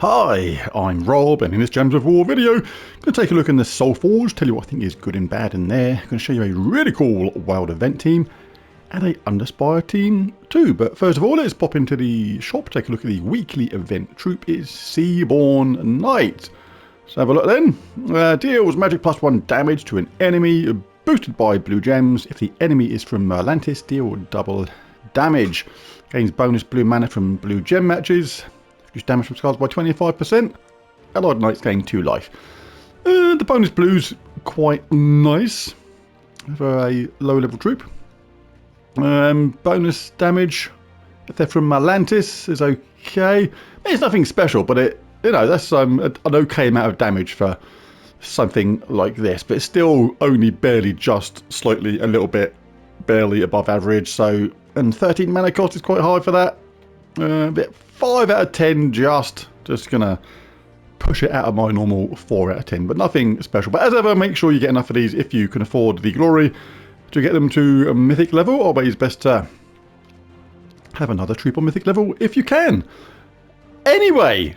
Hi, I'm Rob, and in this Gems of War video, I'm going to take a look in the Soulforge, tell you what I think is good and bad in there. I'm going to show you a really cool wild event team, and a Underspire team too. But first of all, let's pop into the shop, take a look at the weekly event. Troop is Seaborn Knight. Let's have a look then. Deals magic +1 damage to an enemy, boosted by blue gems. If the enemy is from Merlantis, deal double damage. Gains bonus blue mana from blue gem matches. Reduce damage from scars by 25%. Allied Knights gain 2 life. The bonus blue's quite nice for a low level troop. Bonus damage if they're from Merlantis is okay. It's nothing special, but that's an okay amount of damage for something like this. But it's still only barely just slightly a little bit barely above average. So, and 13 mana cost is quite high for that. 5 out of 10, just gonna push it out of my normal 4 out of 10, but nothing special. But as ever, make sure you get enough of these if you can afford the glory to get them to a mythic level. Always best to have another troop on mythic level if you can. Anyway,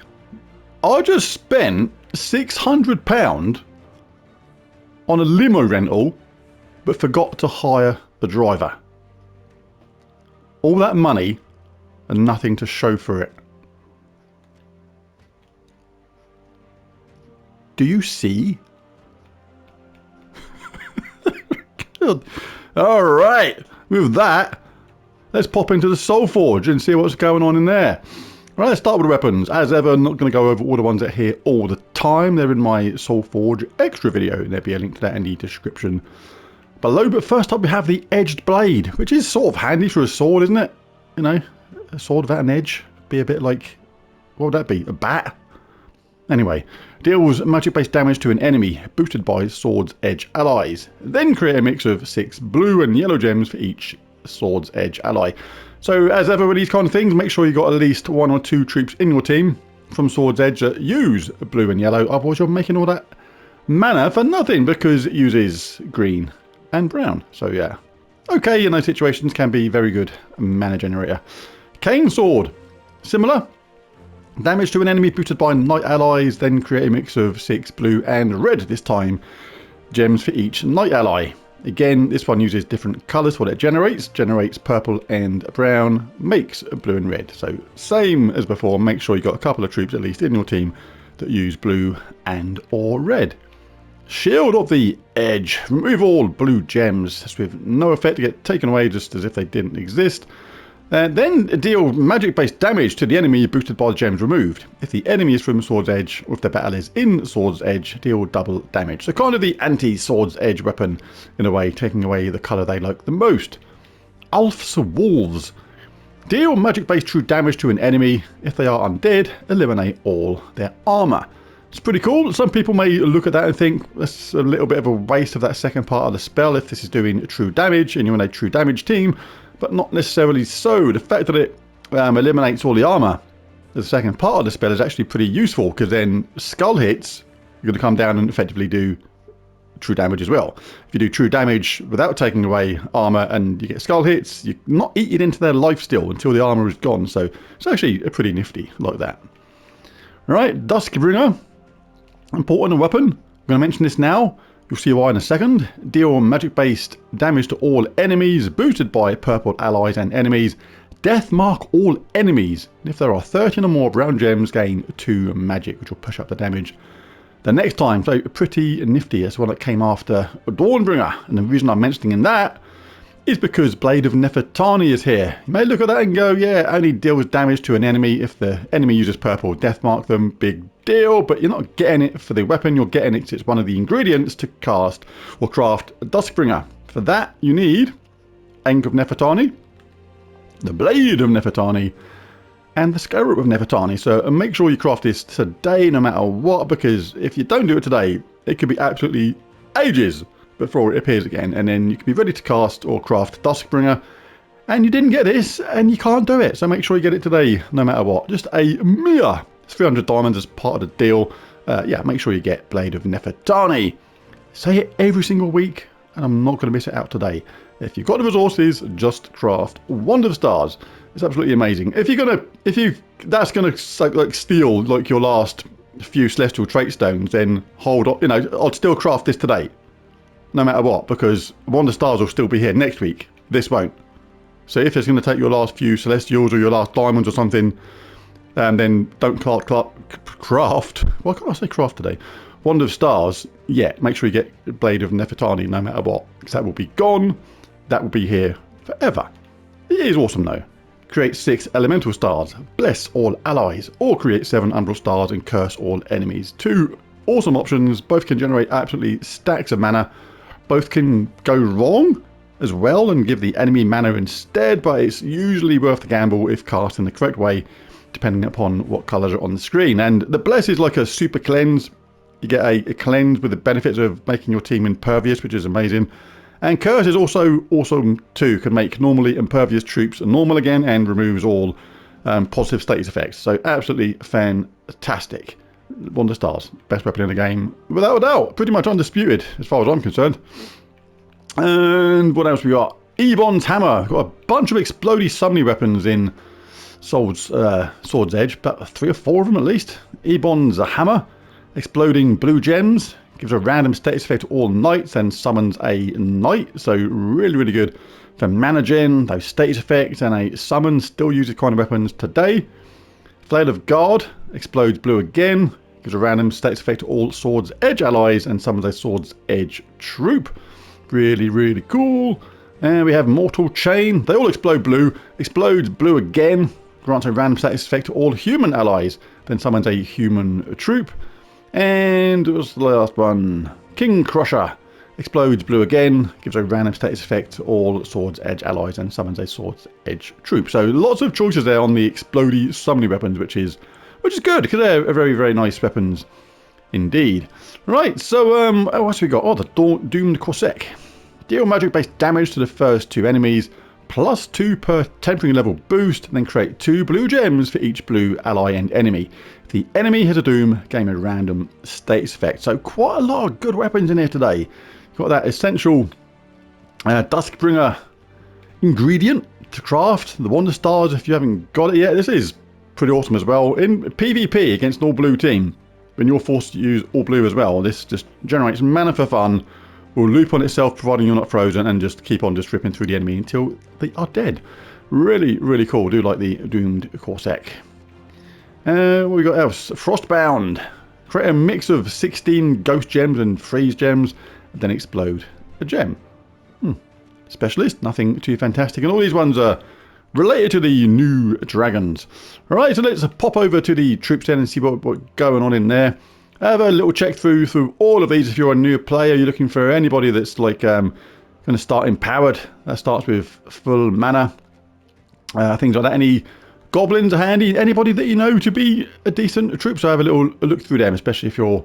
I just spent £600 on a limo rental, but forgot to hire the driver. All that money and nothing to show for it. Do you see? Alright, with that, let's pop into the Soulforge and see what's going on in there. Right, let's start with the weapons. As ever, I'm not going to go over all the ones that are here all the time. They're in my Soulforge extra video, and there'll be a link to that in the description below. But first up, we have the edged blade, which is sort of handy for a sword, isn't it? You know, a sword without an edge. Be a bit like, what would that be? A bat? Anyway, deals magic-based damage to an enemy, boosted by Sword's Edge allies. Then create a mix of 6 blue and yellow gems for each Sword's Edge ally. So, as ever with these kind of things, make sure you got at least 1 or 2 troops in your team from Sword's Edge that use blue and yellow. Otherwise, you're making all that mana for nothing, because it uses green and brown. So, yeah. Okay, in those situations, can be very good mana generator. Cane Sword. Similar. Damage to an enemy boosted by knight allies, then create a mix of 6 blue and red this time. Gems for each knight ally. Again, this one uses different colours for what it generates. Generates purple and brown, makes blue and red. So same as before, make sure you got a couple of troops at least in your team that use blue and or red. Shield of the Edge. Remove all blue gems. That's with no effect to get taken away, just as if they didn't exist. Then deal magic-based damage to the enemy boosted by the gems removed. If the enemy is from Sword's Edge, or if the battle is in Sword's Edge, deal double damage. So kind of the anti-Sword's Edge weapon, in a way, taking away the colour they like the most. Alf's Wolves. Deal magic-based true damage to an enemy. If they are undead, eliminate all their armour. It's pretty cool. Some people may look at that and think that's a little bit of a waste of that second part of the spell if this is doing true damage and you're in a true damage team. But not necessarily so. The fact that it eliminates all the armour, the second part of the spell, is actually pretty useful, because then skull hits, you're going to come down and effectively do true damage as well. If you do true damage without taking away armour and you get skull hits, you're not eating into their life still until the armour is gone. So it's actually a pretty nifty like that. Alright, Duskbringer. Important weapon. I'm going to mention this now. You'll see why in a second. Deal magic-based damage to all enemies, boosted by purple allies and enemies. Death mark all enemies. And if there are 13 or more brown gems, gain 2 magic, which will push up the damage the next time. So pretty nifty. That's one that came after Dawnbringer. And the reason I'm mentioning that is because Blade of Nefertari is here. You may look at that and go, yeah, it only deals damage to an enemy if the enemy uses purple. Death mark them, big deal, but you're not getting it for the weapon, you're getting it because it's one of the ingredients to cast or craft Duskbringer. For that, you need Ankh of Nefertari, the Blade of Nefertari, and the Scarab of Nefertari. So make sure you craft this today no matter what, because if you don't do it today, it could be absolutely ages before it appears again, and then you can be ready to cast or craft Duskbringer, and you didn't get this, and you can't do it. So make sure you get it today, no matter what. Just a mere 300 diamonds as part of the deal. Yeah, make sure you get Blade of Nefertari. Say it every single week. and I'm not going to miss it out today. If you've got the resources, just craft Wonder of Stars. It's absolutely amazing. That's gonna like steal like your last few celestial trait stones, then hold on. You know, I'd still craft this today, no matter what, because Wonder Stars will still be here next week. This won't. So if it's going to take your last few celestials or your last diamonds or something, then don't craft. Why can't I say craft today? Wand of Stars. Yeah, make sure you get Blade of Nefertari no matter what, because that will be gone. That will be here forever. It is awesome though. Create 6 elemental stars, bless all allies, or create 7 umbral stars and curse all enemies. 2 awesome options. Both can generate absolutely stacks of mana. Both can go wrong as well and give the enemy mana instead, but it's usually worth the gamble if cast in the correct way, depending upon what colours are on the screen. And the bless is like a super cleanse. You get a cleanse with the benefits of making your team impervious, which is amazing. And curse is also awesome too, can make normally impervious troops normal again and removes all positive status effects. So absolutely fantastic. Wonder Stars, best weapon in the game, without a doubt. Pretty much undisputed as far as I'm concerned. And what else we got? Ebon's Hammer. Got a bunch of explodey summoning weapons in Sword's Edge, about 3 or 4 of them at least. Ebon's Hammer, exploding blue gems. Gives a random status effect to all knights and summons a knight. So really, really good for mana gen, those status effects, and a summon. Still uses kind of weapons today. Flail of God explodes blue again. Gives a random status effect to all Sword's Edge allies and summons a Sword's Edge troop. Really, really cool. And we have Mortal Chain. They all explode blue. Explodes blue again. Grants a random status effect to all human allies. Then summons a human troop. And what was the last one? King Crusher. Explodes blue again. Gives a random status effect to all Sword's Edge allies and summons a Sword's Edge troop. So lots of choices there on the explodey summoning weapons, which is good because they're very, very nice weapons indeed. Right, so what else we got? Oh, the Doomed Corsair. Deal magic-based damage to the first 2 enemies, +2 per temporary level boost, then create 2 blue gems for each blue ally and enemy. If the enemy has a Doom, gain a random status effect. So quite a lot of good weapons in here today. You've got that essential Duskbringer ingredient to craft, the Wonder Stars if you haven't got it yet. This is pretty awesome as well. In PvP against an all blue team, when you're forced to use all blue as well, this just generates mana for fun, will loop on itself providing you're not frozen, and just keep on just ripping through the enemy until they are dead. Really, really cool. Do like the Doomed Corsair. What we got else? Frostbound. Create a mix of 16 ghost gems and freeze gems, and then explode a gem. Specialist, nothing too fantastic. And all these ones are related to the new dragons. Alright, so let's pop over to the troops then and see what's going on in there. Have a little check through all of these if you're a new player. You're looking for anybody that's like going to start empowered. That starts with full mana. Things like that. Any goblins are handy. Anybody that you know to be a decent troop. So have a little look through them, especially if you're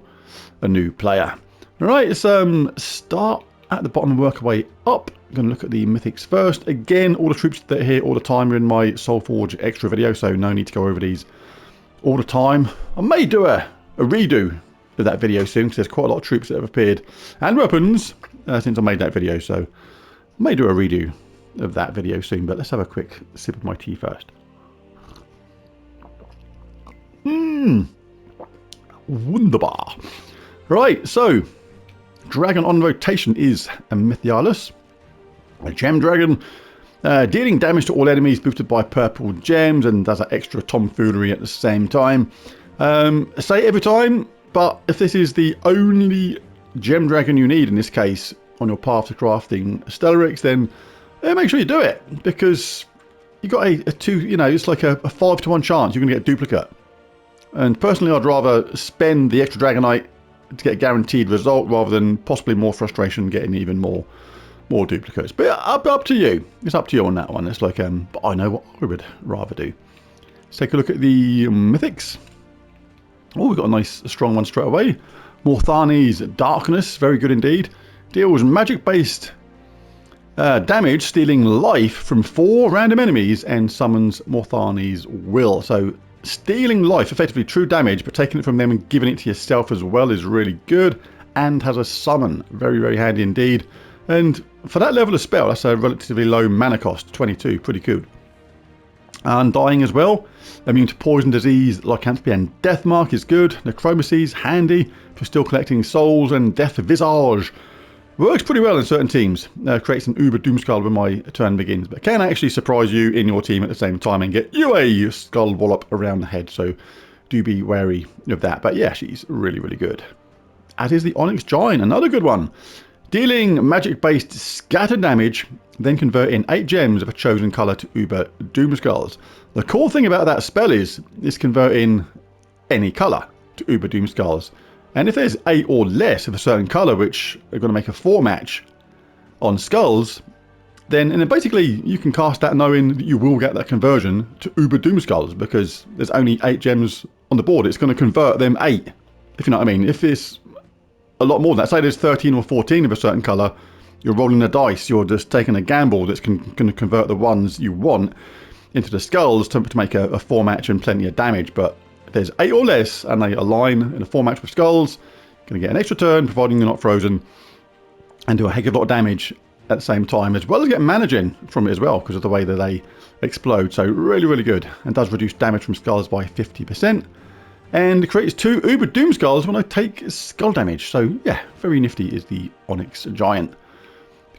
a new player. Alright, let's start at the bottom and work our way up. I'm going to look at the mythics first. Again, all the troops that are here all the time are in my Soulforge extra video, so no need to go over these all the time. I may do a redo of that video soon, because there's quite a lot of troops that have appeared and weapons since I made that video, so I may do a redo of that video soon. But let's have a quick sip of my tea first. Wunderbar. Right, so dragon on rotation is a Mythialus, a gem dragon, dealing damage to all enemies boosted by purple gems, and does that extra tomfoolery at the same time. Say it every time, but if this is the only gem dragon you need in this case on your path to crafting Stellarix, then make sure you do it, because you got a 2, you know, it's like a 5 to 1 chance you're going to get a duplicate. And personally, I'd rather spend the extra Dragonite to get a guaranteed result rather than possibly more frustration getting even more duplicates. But up to you. It's up to you on that one. It's like, but I know what I would rather do. Let's take a look at the mythics. Oh, we've got a nice strong one straight away. Morthani's Darkness, very good indeed. Deals magic-based damage, stealing life from 4 random enemies, and summons Morthani's Will. So stealing life, effectively true damage, but taking it from them and giving it to yourself as well is really good, and has a summon. Very, very handy indeed. And for that level of spell, that's a relatively low mana cost, 22, pretty good. Undying as well. Immune to poison, disease, lycanthropy and death mark is good. Necromancy is handy if you're still collecting souls, and Death Visage works pretty well in certain teams. Creates an Uber Doomskull when my turn begins, but can actually surprise you in your team at the same time and get you a skull wallop around the head, so do be wary of that. But yeah, she's really, really good. As is the Onyx Giant, another good one. Dealing magic-based scatter damage, then converting 8 gems of a chosen colour to Uber Doomskulls. The cool thing about that spell is it's converting any colour to Uber Doomskulls. And if there's 8 or less of a certain colour, which are going to make a 4 match on skulls, then basically you can cast that knowing that you will get that conversion to Uber Doomskulls, because there's only 8 gems on the board. It's going to convert them 8, if you know what I mean. If it's a lot more than that, say there's 13 or 14 of a certain colour, you're rolling the dice, you're just taking a gamble that's going to convert the ones you want into the skulls to make a 4 match and plenty of damage. But if there's 8 or less and they align in a 4 match with skulls, you're going to get an extra turn providing you're not frozen, and do a heck of a lot of damage at the same time, as well as get mana gen from it as well because of the way that they explode. So really, really good, and does reduce damage from skulls by 50%. And it creates 2 Uber Doomskulls when I take skull damage. So yeah, very nifty is the Onyx Giant.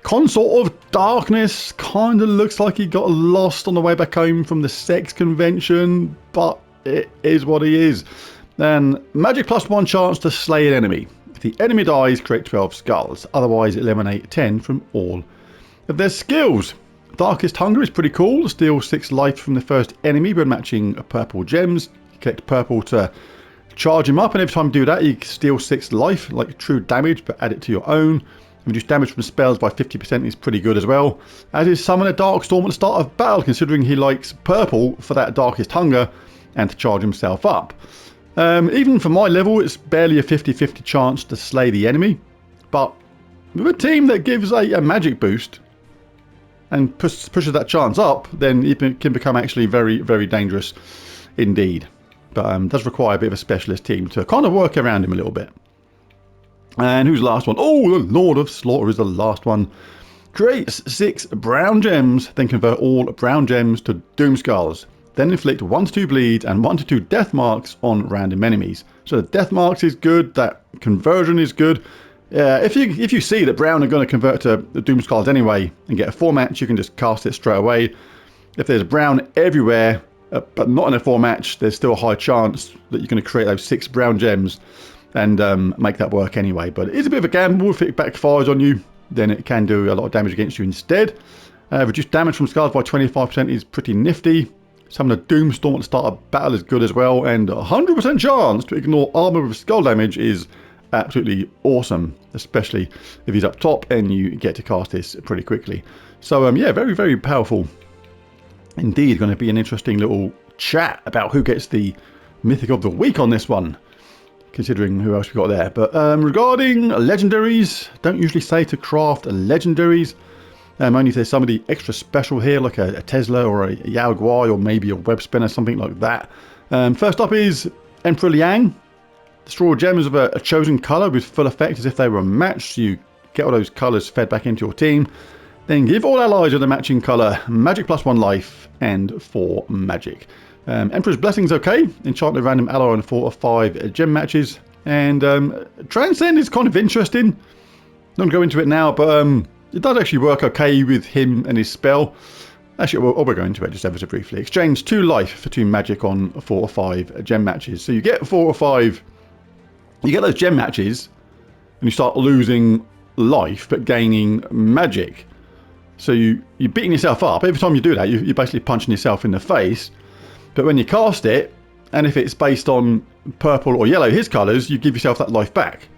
Consort of Darkness kind of looks like he got lost on the way back home from the sex convention, but it is what he is. Then magic +1 chance to slay an enemy. If the enemy dies, create 12 skulls. Otherwise, eliminate 10 from all of their skills. Darkest Hunger is pretty cool. Steal 6 life from the first enemy when matching purple gems. Collect purple to charge him up, and every time you do that you steal 6 life, like true damage, but add it to your own. Reduce damage from spells by 50% is pretty good as well. As is Summon a Dark Storm at the start of battle, considering he likes purple for that Darkest Hunger and to charge himself up. Even for my level, it's barely a 50-50 chance to slay the enemy, but with a team that gives a magic boost and pushes that chance up, then it can become actually very, very dangerous indeed. But does require a bit of a specialist team to kind of work around him a little bit. And who's the last one? Oh, the Lord of Slaughter is the last one. Creates 6 brown gems, then convert all brown gems to Doomskulls. Then inflict 1 to 2 bleed and 1 to 2 death marks on random enemies. So the death marks is good, that conversion is good. If you see that brown are going to convert to the Doomskulls anyway and get a 4 match, you can just cast it straight away. If there's brown everywhere, but not in a 4 match, there's still a high chance that you're going to create those 6 brown gems and make that work anyway. But it is a bit of a gamble. If it backfires on you, then it can do a lot of damage against you instead. Reduce damage from skulls by 25% is pretty nifty. Summon a Doomstorm at the start of battle is good as well, and 100% chance to ignore armor with skull damage is absolutely awesome, especially if he's up top and you get to cast this pretty quickly. So yeah, very, very powerful indeed. Going to be an interesting little chat about who gets the Mythic of the Week on this one, considering who else we got there. But regarding legendaries, don't usually say to craft legendaries. Only if there's somebody extra special here, like a Tesla or a Yao Guai or maybe a web spinner, something like that. First up is Emperor Liang. Destroy gems of a chosen colour with full effect as if they were matched. So you get all those colours fed back into your team. Then give all allies of the matching colour magic +1 life and 4 magic. Emperor's Blessing is okay. Enchant a random ally on 4 or 5 gem matches. And Transcend is kind of interesting. Not going to go into it now, but it does actually work okay with him and his spell. Actually, we'll go into it just ever so briefly. Exchange 2 life for 2 magic on 4 or 5 gem matches. So you get 4 or 5, you get those gem matches, and you start losing life but gaining magic. So you're beating yourself up. Every time you do that, you're basically punching yourself in the face. But when you cast it, and if it's based on purple or yellow, his colours, you give yourself that life back.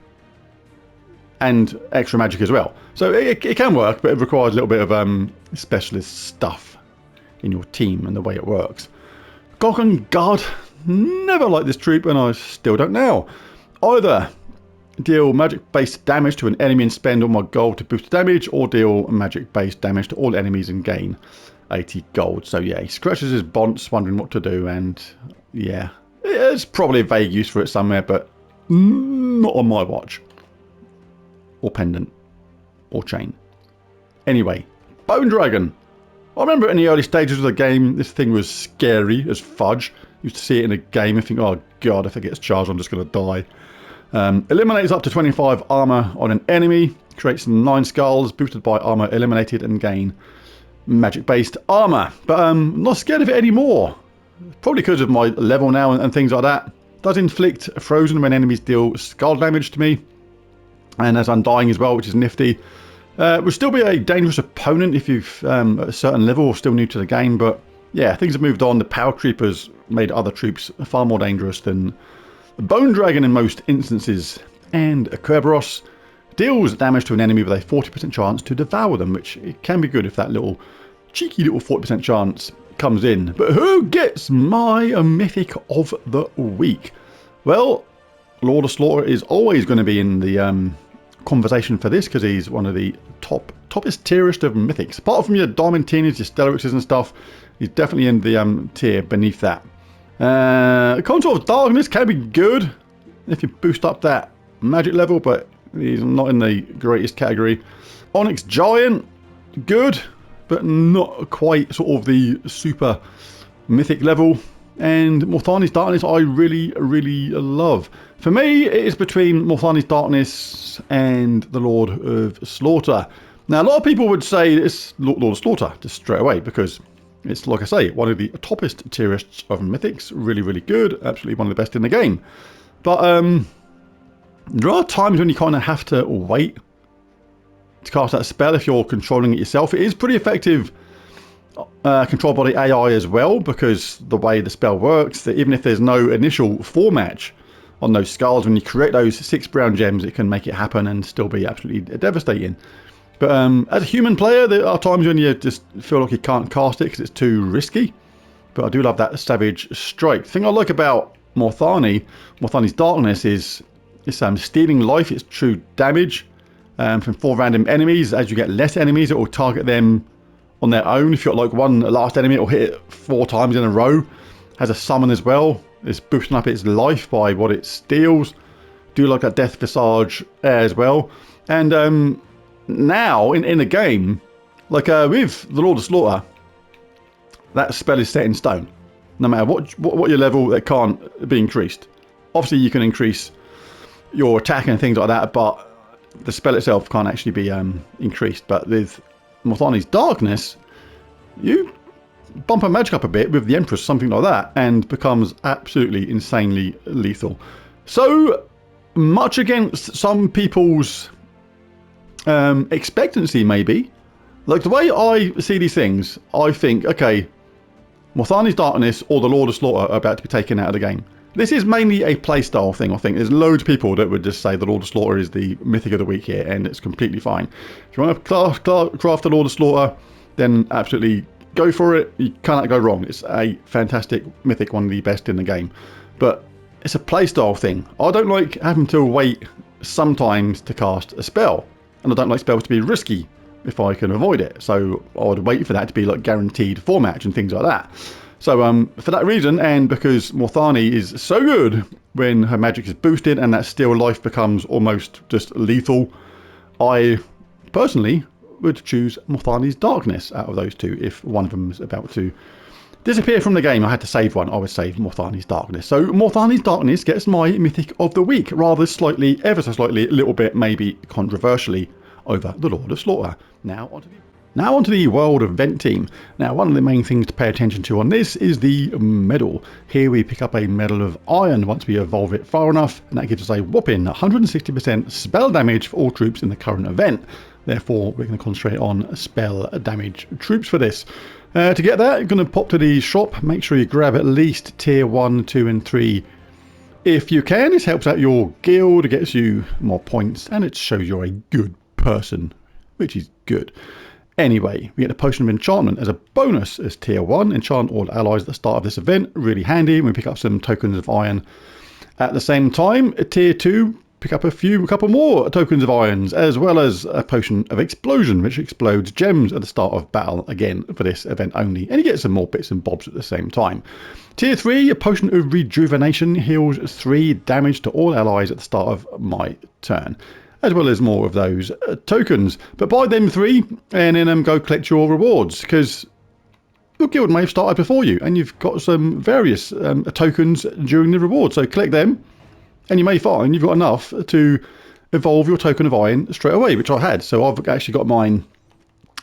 And extra magic as well. So it can work, but it requires a little bit of specialist stuff in your team and the way it works. Gorgon Guard. Never liked this troop, and I still don't now. Either deal magic-based damage to an enemy and spend all my gold to boost damage, or deal magic-based damage to all enemies and gain 80 gold. So yeah, he scratches his bonds wondering what to do, and yeah, there's probably a vague use for it somewhere, but not on my watch. Or pendant. Or chain. Anyway, Bone Dragon. I remember in the early stages of the game, this thing was scary as fudge. Used to see it in a game and think, oh god, if it gets charged, I'm just going to die. Eliminates up to 25 armor on an enemy. Creates 9 skulls, boosted by armor eliminated, and gain magic-based armor. But I'm not scared of it anymore. Probably because of my level now and things like that. Does inflict frozen when enemies deal skull damage to me. And as I'm dying as well, which is nifty. Would still be a dangerous opponent if you've at a certain level or still new to the game. But yeah, things have moved on. The Power Creepers made other troops far more dangerous than Bone Dragon in most instances. And Kerberos deals damage to an enemy with a 40% chance to devour them, which it can be good if that little cheeky little 40% chance comes in. But who gets my Mythic of the Week? Well, Lord of Slaughter is always going to be in the conversation for this because he's one of the toppest tierest of Mythics. Apart from your Diamantinas, your Stellaxes and stuff, he's definitely in the tier beneath that. Contour of Darkness can be good if you boost up that magic level, but he's not in the greatest category. Onyx Giant, good, but not quite sort of the super mythic level. And Morthani's Darkness I really, really love. For me, it is between Morthani's Darkness and the Lord of Slaughter. Now, a lot of people would say it's Lord of Slaughter just straight away because it's, like I say, one of the toppest tierists of Mythics. Really, really good. Absolutely one of the best in the game. But there are times when you kind of have to wait to cast that spell if you're controlling it yourself. It is pretty effective controlled by the AI as well, because the way the spell works, that even if there's no initial forematch on those skulls, when you create those 6 brown gems, it can make it happen and still be absolutely devastating. But as a human player, there are times when you just feel like you can't cast it because it's too risky. But I do love that Savage Strike. The thing I like about Morthani's Darkness is it's stealing life. It's true damage from 4 random enemies. As you get less enemies, it will target them on their own. If you've got like one last enemy, it will hit it 4 times in a row. Has a summon as well. It's boosting up its life by what it steals. Do like that Death Visage as well. And now in the game, like with the Lord of Slaughter, that spell is set in stone. No matter what your level, it can't be increased. Obviously, you can increase your attack and things like that, but the spell itself can't actually be increased. But with Morthani's Darkness, you bump a magic up a bit with the Empress, something like that, and becomes absolutely insanely lethal. So much against some people's expectancy, maybe. Like the way I see these things, I think, okay, Morthani's Darkness or the Lord of Slaughter are about to be taken out of the game. This is mainly a playstyle thing, I think. There's loads of people that would just say the Lord of Slaughter is the Mythic of the Week here, and it's completely fine. If you want to craft the Lord of Slaughter, then absolutely go for it. You cannot go wrong. It's a fantastic Mythic, one of the best in the game. But it's a playstyle thing. I don't like having to wait sometimes to cast a spell, and I don't like spells to be risky if I can avoid it. So I would wait for that to be like guaranteed formatch and things like that. So for that reason, and because Morthani is so good when her magic is boosted and that still life becomes almost just lethal, I personally would choose Morthani's Darkness out of those two. If one of them is about to disappear from the game, I had to save one, I would save Morthani's Darkness. So Morthani's Darkness gets my Mythic of the Week, rather slightly, ever so slightly, a little bit maybe controversially, over the Lord of Slaughter. Now onto the World Event Team. Now, one of the main things to pay attention to on this is the medal. Here we pick up a Medal of Iron once we evolve it far enough, and that gives us a whopping 160% spell damage for all troops in the current event. Therefore, we're going to concentrate on spell damage troops for this. To get that, you're going to pop to the shop. Make sure you grab at least tier 1, 2 and 3 if you can. This helps out your guild, it gets you more points, and it shows you're a good person, which is good. Anyway, we get a Potion of Enchantment as a bonus as tier 1. Enchant all allies at the start of this event. Really handy. We pick up some tokens of iron. At the same time, at tier 2, pick up a couple more tokens of irons, as well as a Potion of Explosion, which explodes gems at the start of battle, again for this event only. And you get some more bits and bobs at the same time. Tier 3, a Potion of Rejuvenation, heals 3 damage to all allies at the start of my turn. as well as more of those tokens. But buy them 3 and then go collect your rewards, because your guild may have started before you and you've got some various tokens during the reward. So collect them and you may find you've got enough to evolve your token of iron straight away, which I had. So I've actually got mine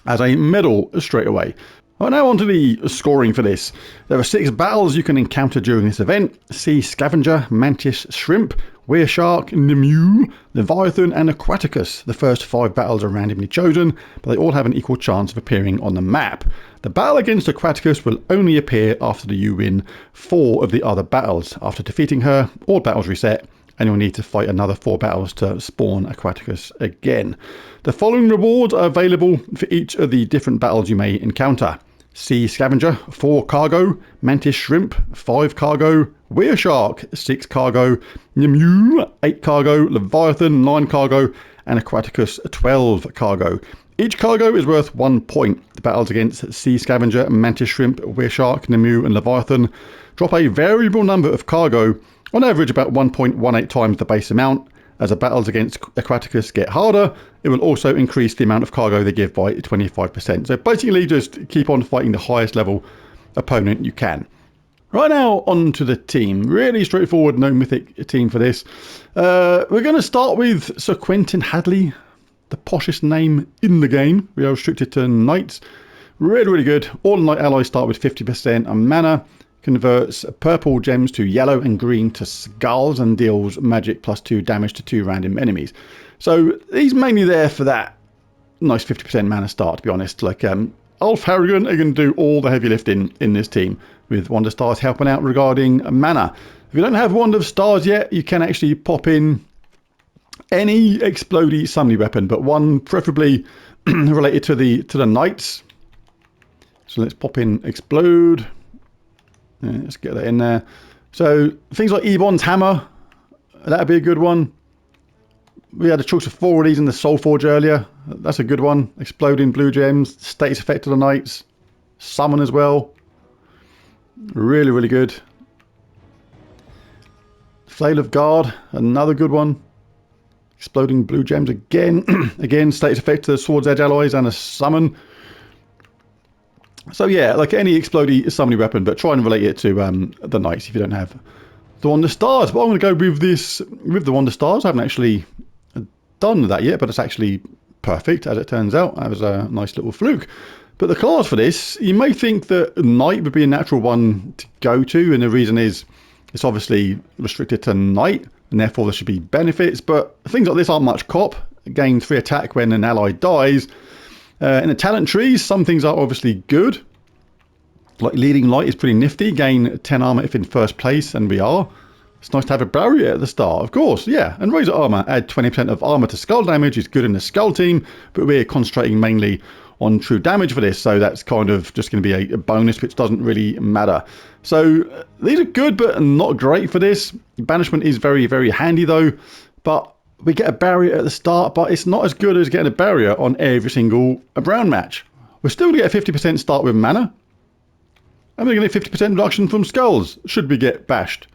as a medal straight away. Right, now on to the scoring for this. There are 6 battles you can encounter during this event: Sea Scavenger, Mantis Shrimp, Were Shark, Nemu, Leviathan and Aquaticus. The first 5 battles are randomly chosen, but they all have an equal chance of appearing on the map. The battle against Aquaticus will only appear after you win 4 of the other battles. After defeating her, all battles reset, and you'll need to fight another 4 battles to spawn Aquaticus again. The following rewards are available for each of the different battles you may encounter: Sea Scavenger, 4 cargo; Mantis Shrimp, 5 cargo; Were Shark, 6 cargo; Nemu, 8 cargo; Leviathan, 9 cargo; and Aquaticus, 12 cargo. Each cargo is worth 1 point. The battles against Sea Scavenger, Mantis Shrimp, Were Shark, Nemu and Leviathan drop a variable number of cargo, on average about 1.18 times the base amount. As the battles against Aquaticus get harder, it will also increase the amount of cargo they give by 25%. So basically just keep on fighting the highest level opponent you can. Right, now on to the team. Really straightforward, no mythic team for this. We're going to start with Sir Quentin Hadley, the poshest name in the game. We are restricted to knights. Really good. All knight allies start with 50% mana. Converts purple gems to yellow and green to skulls, and deals magic +2 damage to 2 random enemies. So he's mainly there for that nice 50% mana start, to be honest. Like Ulf Harrigan are going to do all the heavy lifting in this team, with Wonder Stars helping out regarding mana. If you don't have Wonder of Stars yet, you can actually pop in any explodey summoning weapon, but one preferably related to the knights. So let's pop in Explode. Yeah, let's get that in there. So things like Ebon's Hammer, that'd be a good one. We had a choice of 4 of these in the Soulforge earlier. That's a good one. Exploding blue gems, status effect to the knights, summon as well. Really good. Flail of Guard, another good one. Exploding blue gems again. Again, status effect to the Sword's Edge allies and a summon. So yeah, like any explodey summoning weapon, but try and relate it to the knights if you don't have the Wonder Stars. But I'm going to go with this, with the Wonder Stars. I haven't actually done that yet, but it's actually perfect, as it turns out. That was a nice little fluke. But the class for this, you may think that knight would be a natural one to go to, and the reason is it's obviously restricted to knight, and therefore there should be benefits, but things like this aren't much cop. Gain 3 attack when an ally dies. In the talent trees, some things are obviously good. Like Leading Light is pretty nifty. Gain 10 armor if in first place, and we are. It's nice to have a barrier at the start, of course, yeah. And Razor Armor, add 20% of armor to skull damage, is good in the skull team, but we're concentrating mainly on true damage for this, so that's kind of just going to be a bonus, which doesn't really matter. So these are good, but not great for this. Banishment is very handy though, but we get a barrier at the start, but it's not as good as getting a barrier on every single brown match. We're still going to get a 50% start with mana, and we're going to get 50% reduction from skulls, should we get bashed.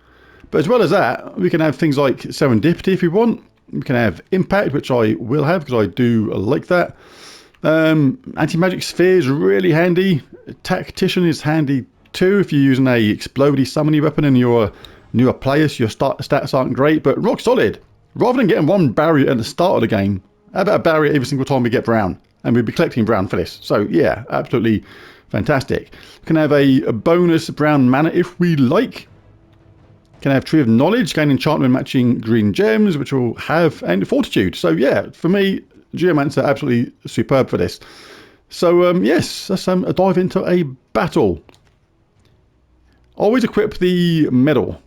But as well as that, we can have things like Serendipity if we want. We can have Impact, which I will have, because I do like that. Anti-Magic Sphere is really handy. Tactician is handy too, if you're using a explodey summoning weapon and you're a newer player, so your stats aren't great, but rock solid. Rather than getting 1 barrier at the start of the game, how about a barrier every single time we get brown? And we'll be collecting brown for this. So yeah, absolutely fantastic. We can have a bonus brown mana if we like. Can have Tree of Knowledge, gain enchantment matching green gems, which will have, and Fortitude. So yeah, for me, Geomancer absolutely superb for this. So yes, let's dive into a battle. Always equip the medal.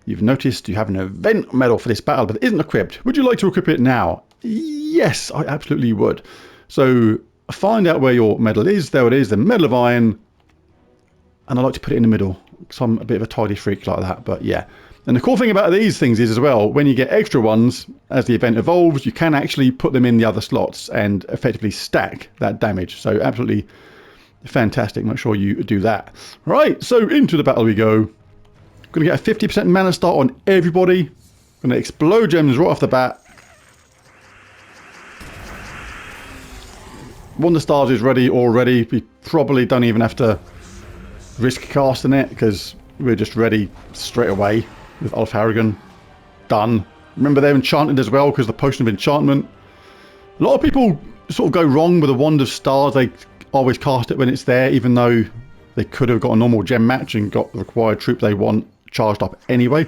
You've noticed you have an event medal for this battle, but it isn't equipped. Would you like to equip it now? Yes, I absolutely would. So find out where your medal is. There it is, the Medal of Iron. And I like to put it in the middle, because I'm a bit of a tidy freak like that, but yeah. And the cool thing about these things is as well, when you get extra ones, as the event evolves, you can actually put them in the other slots and effectively stack that damage. So absolutely fantastic. Make sure you do that. Right, so into the battle we go. Going to get a 50% mana start on everybody. Going to explode gems right off the bat. Wonder Stars is ready already. We probably don't even have to risk casting it because we're just ready straight away with Ulf Harrigan. Done. Remember they're enchanted as well because the potion of enchantment. A lot of people sort of go wrong with the Wand of Stars. They always cast it when it's there, even though they could have got a normal gem match and got the required troop they want charged up anyway.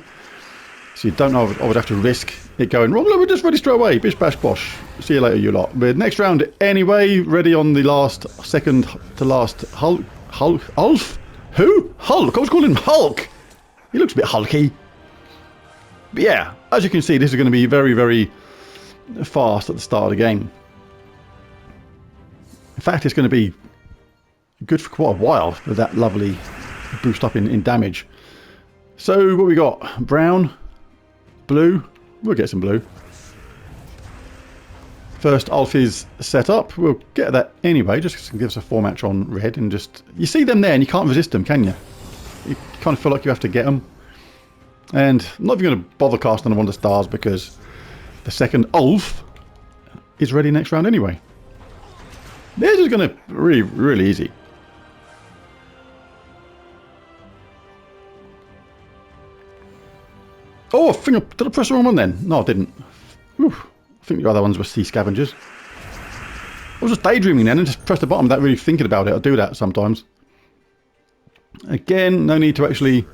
So you don't know if I would have to risk it going wrong. Look, we're just ready straight away. Bish bash bosh. See you later, you lot. We're next round anyway. Ready on the last, second to last Ulf? Who? Hulk. I was calling him Hulk. He looks a bit hulky. But yeah, as you can see, this is going to be very, very fast at the start of the game. In fact, it's going to be good for quite a while with that lovely boost up in damage. So what we got? Brown, blue. We'll get some blue. First Ulf is set up. We'll get that anyway, just to give us a 4-match on red. And just, you see them there and you can't resist them, can you? You kind of feel like you have to get them. And I'm not even going to bother casting the Wonder Stars because the second Ulf is ready next round anyway. This is going to be really, really easy. Oh, I think did I press the wrong one then? No, I didn't. Oof, I think the other ones were sea scavengers. I was just daydreaming then and just pressed the button without really thinking about it. I do that sometimes. Again, no need to actually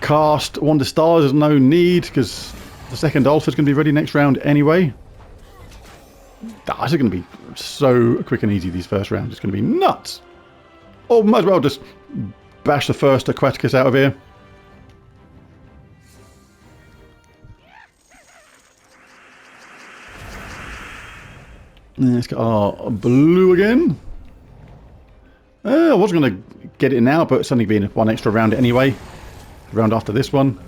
cast Wonder Stars. There's no need because the second Ulf is going to be ready next round anyway. This is going to be so quick and easy, these first rounds. It's going to be nuts. Or might as well just bash the first Aquaticus out of here. Let's get our blue again. I wasn't going to get it now, but it's only been one extra round anyway. Round after this one.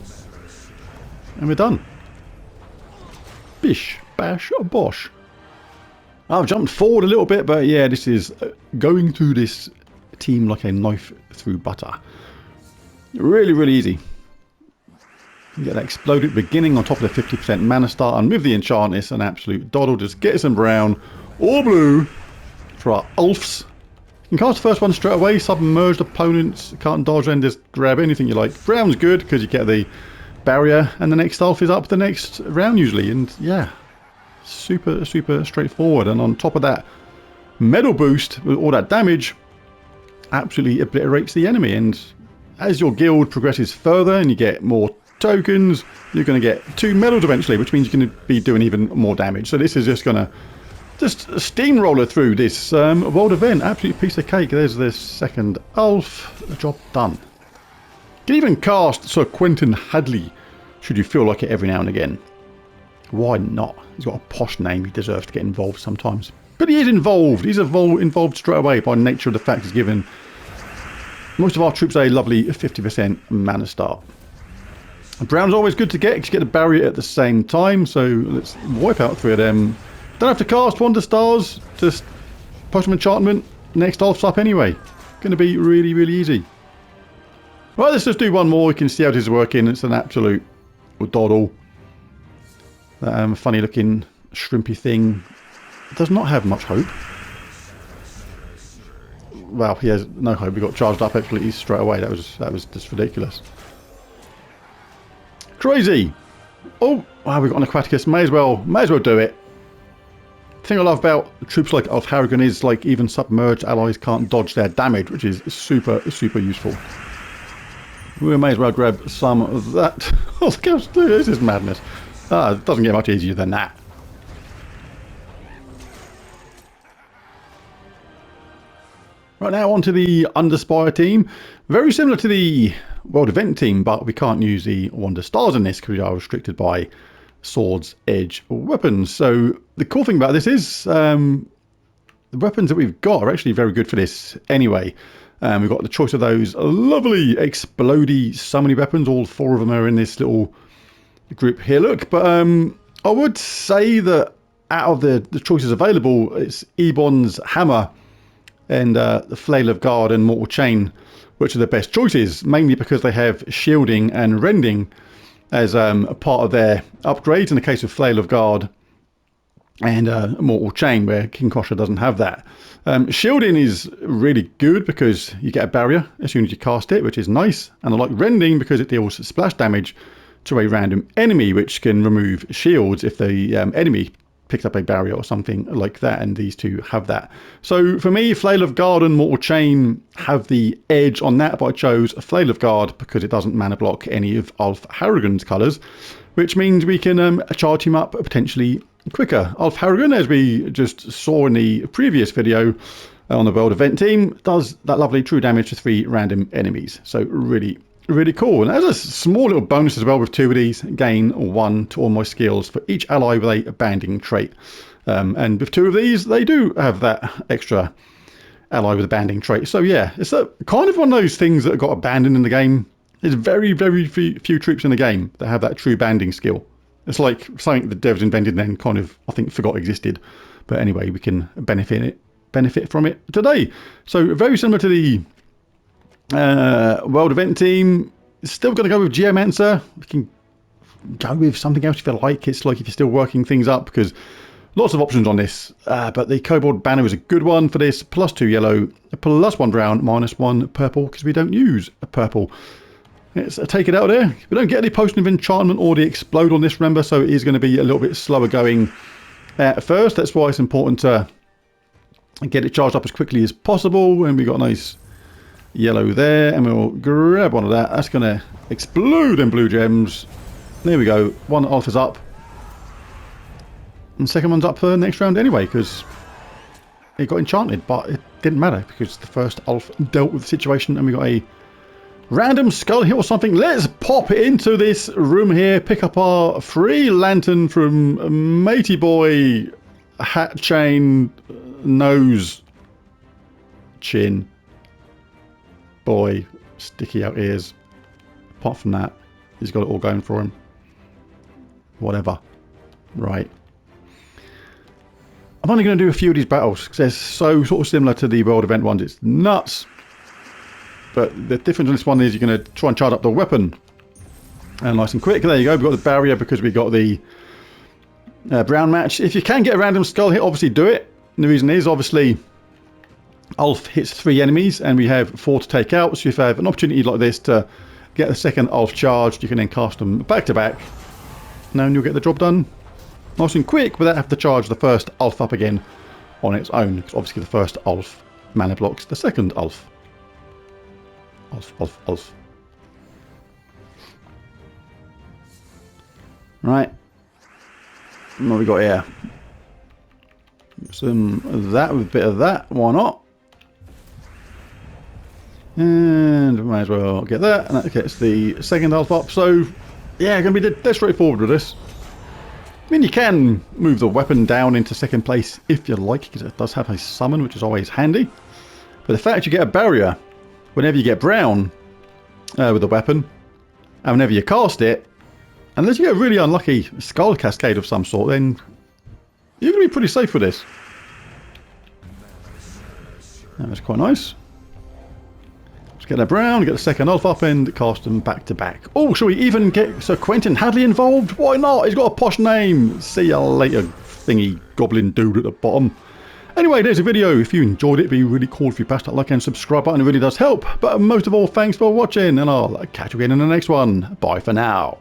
And we're done. Bish, bash, or bosh. I've jumped forward a little bit, but yeah, this is going through this team like a knife through butter. Really, really easy. You get that exploded beginning on top of the 50% mana start, and with the enchantness, an absolute doddle. Just get some brown or blue for our Ulfs. You can cast the first one straight away, submerged opponents, can't dodge and just grab anything you like. Brown's good because you get the barrier, and the next Ulf is up the next round usually, and yeah, super, super straightforward. And on top of that, medal boost with all that damage absolutely obliterates the enemy. And as your guild progresses further and you get more tokens, you're going to get 2 medals eventually, which means you're going to be doing even more damage. So this is just going to steamroller through this world event. Absolute piece of cake. There's this second Ulf. The job done. You can even cast Sir Quentin Hadley should you feel like it every now and again. Why not? He's got a posh name. He deserves to get involved sometimes. But he is involved. He's involved straight away by nature of the fact he's given most of our troops a lovely 50% mana start. Brown's always good to get because you get the barrier at the same time. So let's wipe out 3 of them. Don't have to cast Wonder Stars. Just potion of enchantment. Next Ulf's up anyway. Going to be really, really easy. Right, let's just do one more. You can see how this is working. It's an absolute doddle. That funny looking shrimpy thing does not have much hope. Well, he has no hope. We got charged up absolutely straight away. That was just ridiculous. Crazy. Oh, wow, we've got an Aquaticus. May as well do it. The thing I love about troops like Ulf Harrigan is like even submerged allies can't dodge their damage, which is super, super useful. We may as well grab some of that. Oh, this is madness. It doesn't get much easier than that. Right, now on to the Underspire team. Very similar to the World Event team, but we can't use the Wonder Stars in this because we are restricted by swords, edge, or weapons. So the cool thing about this is the weapons that we've got are actually very good for this anyway. We've got the choice of those lovely explodey summoning weapons. All 4 of them are in this little group here. Look, but I would say that out of the choices available, it's Ebon's Hammer and the Flail of Guard and Mortal Chain, which are the best choices, mainly because they have shielding and rending as a part of their upgrades. In the case of Flail of Guard, and Mortal Chain, where King Crusher doesn't have that. Shielding is really good because you get a barrier as soon as you cast it, which is nice. And I like Rending because it deals splash damage to a random enemy, which can remove shields if the enemy picks up a barrier or something like that, and these two have that. So for me, Flail of Guard and Mortal Chain have the edge on that, but I chose Flail of Guard because it doesn't mana block any of Ulf Harrigan's colours, which means we can charge him up potentially quicker. Ulf Harrigan, as we just saw in the previous video on the World Event team, does that lovely true damage to 3 random enemies. So really cool. And as a small little bonus as well with 2 of these, gain 1 to all my skills for each ally with a banding trait. And with 2 of these, they do have that extra ally with a banding trait. So yeah, it's kind of one of those things that got abandoned in the game. There's very few troops in the game that have that true banding skill. It's like something the devs invented and then kind of, I think, forgot existed. But anyway, we can benefit from it today. So very similar to the World Event team. Still going to go with Geomancer. We can go with something else if you like. It's like if you're still working things up, because lots of options on this. But the Kobold Banner is a good one for this. +2 yellow, +1 brown, -1 purple, because we don't use a purple. Let's take it out there. We don't get any Potion of Enchantment or the Explode on this, remember, so it is going to be a little bit slower going at first. That's why it's important to get it charged up as quickly as possible. And we got a nice yellow there, and we'll grab one of that. That's going to explode in blue gems. There we go. One Ulf is up. And the second one's up for the next round anyway, because it got enchanted, but it didn't matter because the first Ulf dealt with the situation, and we got a random skull hit or something. Let's pop into this room here, pick up our free lantern from Matey Boy, hat chain, nose, chin, boy, sticky out ears. Apart from that, he's got it all going for him. Whatever. Right. I'm only going to do a few of these battles because they're so sort of similar to the World Event ones. It's nuts. But the difference in this one is you're going to try and charge up the weapon. And nice and quick. There you go. We've got the barrier because we got the brown match. If you can get a random skull hit, obviously do it. And the reason is, obviously, Ulf hits 3 enemies and we have 4 to take out. So if you have an opportunity like this to get the second Ulf charged, you can then cast them back to back. And you'll get the job done nice and quick without having to charge the first Ulf up again on its own. Because obviously the first Ulf mana blocks the second Ulf. Ulf. Right. What have we got here? Some of that with a bit of that. Why not? And we might as well get that. And that gets the second Ulf up. So, yeah, going to be dead straightforward with this. I mean, you can move the weapon down into second place if you like, because it does have a summon, which is always handy. But the fact you get a barrier whenever you get brown with the weapon, and whenever you cast it, unless you get a really unlucky skull cascade of some sort, then you're going to be pretty safe with this. That was quite nice. Let's get that brown, get the second Ulf up and cast them back to back. Oh, shall we even get Sir Quentin Hadley involved? Why not? He's got a posh name. See you later, thingy goblin dude at the bottom. Anyway, there's a video. If you enjoyed it, it'd be really cool if you press that like and subscribe button. It really does help. But most of all, thanks for watching, and I'll catch you again in the next one. Bye for now.